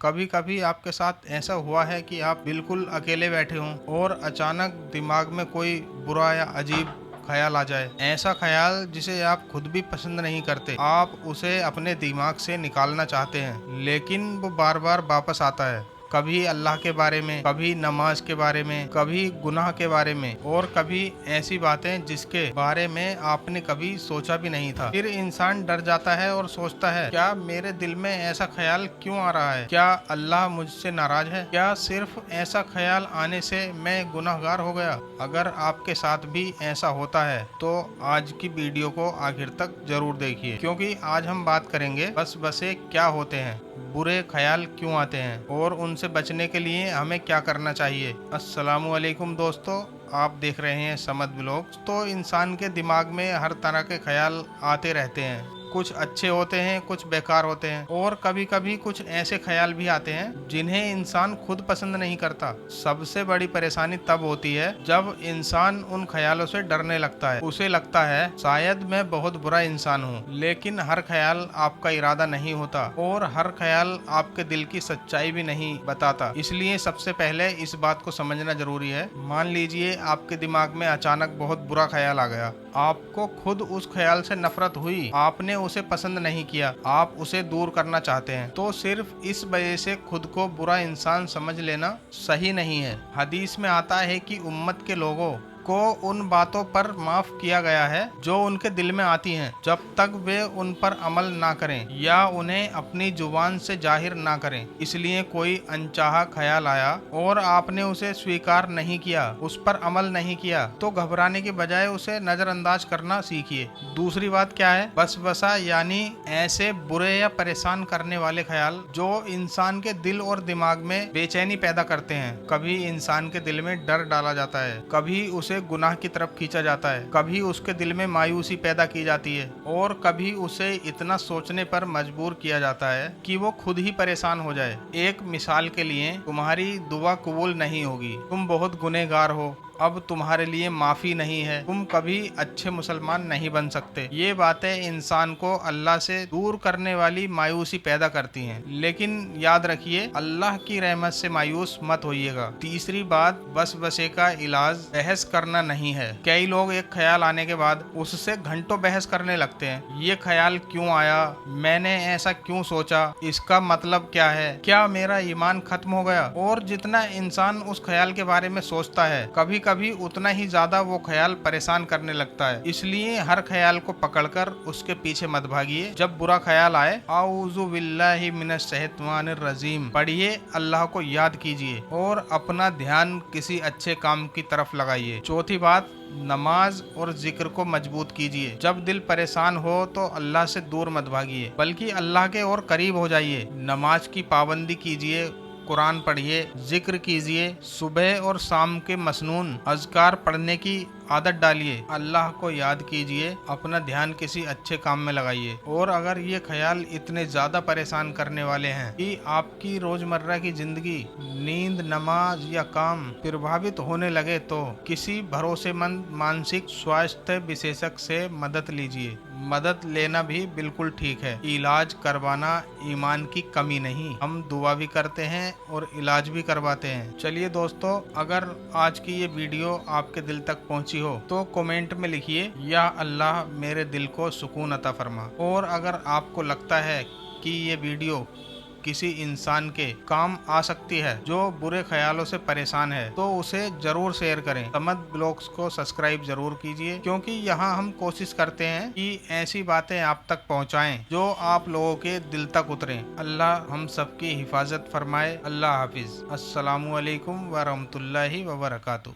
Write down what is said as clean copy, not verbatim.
कभी कभी आपके साथ ऐसा हुआ है कि आप बिल्कुल अकेले बैठे हों और अचानक दिमाग में कोई बुरा या अजीब ख्याल आ जाए। ऐसा ख्याल जिसे आप खुद भी पसंद नहीं करते, आप उसे अपने दिमाग से निकालना चाहते हैं लेकिन वो बार बार वापस आता है। कभी अल्लाह के बारे में, कभी नमाज के बारे में, कभी गुनाह के बारे में, और कभी ऐसी बातें जिसके बारे में आपने कभी सोचा भी नहीं था। फिर इंसान डर जाता है और सोचता है, क्या मेरे दिल में ऐसा ख्याल क्यों आ रहा है? क्या अल्लाह मुझसे नाराज है? क्या सिर्फ ऐसा ख्याल आने से मैं गुनाहगार हो गया? अगर आपके साथ भी ऐसा होता है तो आज की वीडियो को आखिर तक जरूर देखिए, क्योंकि आज हम बात करेंगे वसवसे क्या होते हैं, बुरे ख्याल क्यों आते हैं और उनसे बचने के लिए हमें क्या करना चाहिए। अस्सलामु अलैकुम दोस्तों, आप देख रहे हैं समद ब्लॉग्स। तो इंसान के दिमाग में हर तरह के ख्याल आते रहते हैं, कुछ अच्छे होते हैं, कुछ बेकार होते हैं, और कभी कभी कुछ ऐसे ख्याल भी आते हैं जिन्हें इंसान खुद पसंद नहीं करता। सबसे बड़ी परेशानी तब होती है जब इंसान उन ख्यालों से डरने लगता है। उसे लगता है शायद मैं बहुत बुरा इंसान हूँ, लेकिन हर ख्याल आपका इरादा नहीं होता और हर ख्याल आपके दिल की सच्चाई भी नहीं बताता। इसलिए सबसे पहले इस बात को समझना जरूरी है। मान लीजिए आपके दिमाग में अचानक बहुत बुरा ख्याल आ गया, आपको खुद उस ख्याल से नफरत हुई, आपने उसे पसंद नहीं किया, आप उसे दूर करना चाहते हैं, तो सिर्फ इस वजह से खुद को बुरा इंसान समझ लेना सही नहीं है। हदीस में आता है कि उम्मत के लोगों को उन बातों पर माफ किया गया है जो उनके दिल में आती हैं, जब तक वे उन पर अमल ना करें या उन्हें अपनी जुबान से जाहिर ना करें। इसलिए कोई अनचाहा ख्याल आया और आपने उसे स्वीकार नहीं किया, उस पर अमल नहीं किया, तो घबराने की बजाय उसे नजरअंदाज करना सीखिए। दूसरी बात क्या है? वसवसा यानी ऐसे बुरे या परेशान करने वाले ख्याल जो इंसान के दिल और दिमाग में बेचैनी पैदा करते हैं। कभी इंसान के दिल में डर डाला जाता है, कभी उसे गुनाह की तरफ खींचा जाता है, कभी उसके दिल में मायूसी पैदा की जाती है, और कभी उसे इतना सोचने पर मजबूर किया जाता है कि वो खुद ही परेशान हो जाए। एक मिसाल के लिए, तुम्हारी दुआ कबूल नहीं होगी, तुम बहुत गुनहगार हो, अब तुम्हारे लिए माफी नहीं है, तुम कभी अच्छे मुसलमान नहीं बन सकते। ये बातें इंसान को अल्लाह से दूर करने वाली मायूसी पैदा करती हैं। लेकिन याद रखिए, अल्लाह की रहमत से मायूस मत होइएगा। तीसरी बात, वसवसे का इलाज बहस करना नहीं है। कई लोग एक ख्याल आने के बाद उससे घंटों बहस करने लगते हैं। ये ख्याल क्यों आया? मैंने ऐसा क्यों सोचा? इसका मतलब क्या है? क्या मेरा ईमान खत्म हो गया? और जितना इंसान उस ख्याल के बारे में सोचता है, कभी कभी उतना ही ज्यादा वो ख्याल परेशान करने लगता है। इसलिए हर ख्याल को पकड़कर उसके पीछे मत भागिए। जब बुरा ख्याल आए, आऊज़ु बिल्लाहि मिनश शैतानिर रजीम पढ़िए, अल्लाह को याद कीजिए और अपना ध्यान किसी अच्छे काम की तरफ लगाइए। चौथी बात, नमाज और जिक्र को मजबूत कीजिए। जब दिल परेशान हो तो अल्लाह से दूर मत भागिए, बल्कि अल्लाह के और करीब हो जाइए। नमाज की पाबंदी कीजिए, कुरान पढ़िए, जिक्र कीजिए, सुबह और शाम के मसनून अज़कार पढ़ने की आदत डालिए, अल्लाह को याद कीजिए, अपना ध्यान किसी अच्छे काम में लगाइए। और अगर ये ख्याल इतने ज्यादा परेशान करने वाले हैं कि आपकी रोजमर्रा की जिंदगी, नींद, नमाज या काम प्रभावित होने लगे, तो किसी भरोसेमंद मानसिक स्वास्थ्य विशेषज्ञ से मदद लीजिए। मदद लेना भी बिल्कुल ठीक है, इलाज करवाना ईमान की कमी नहीं। हम दुआ भी करते हैं और इलाज भी करवाते हैं। चलिए दोस्तों, अगर आज की ये वीडियो आपके दिल तक पहुंची हो तो कमेंट में लिखिए, या अल्लाह मेरे दिल को सुकून अता फरमा। और अगर आपको लगता है कि ये वीडियो किसी इंसान के काम आ सकती है जो बुरे ख्यालों से परेशान है, तो उसे जरूर शेयर करें। समद ब्लॉग्स को सब्सक्राइब जरूर कीजिए, क्योंकि यहाँ हम कोशिश करते हैं कि ऐसी बातें आप तक पहुँचाएं जो आप लोगों के दिल तक उतरें। अल्लाह हम सबकी हिफाजत फरमाए। अल्लाह हाफिज। अस्सलामु अलैकुम व रहमतुल्लाहि व बरकातुहू।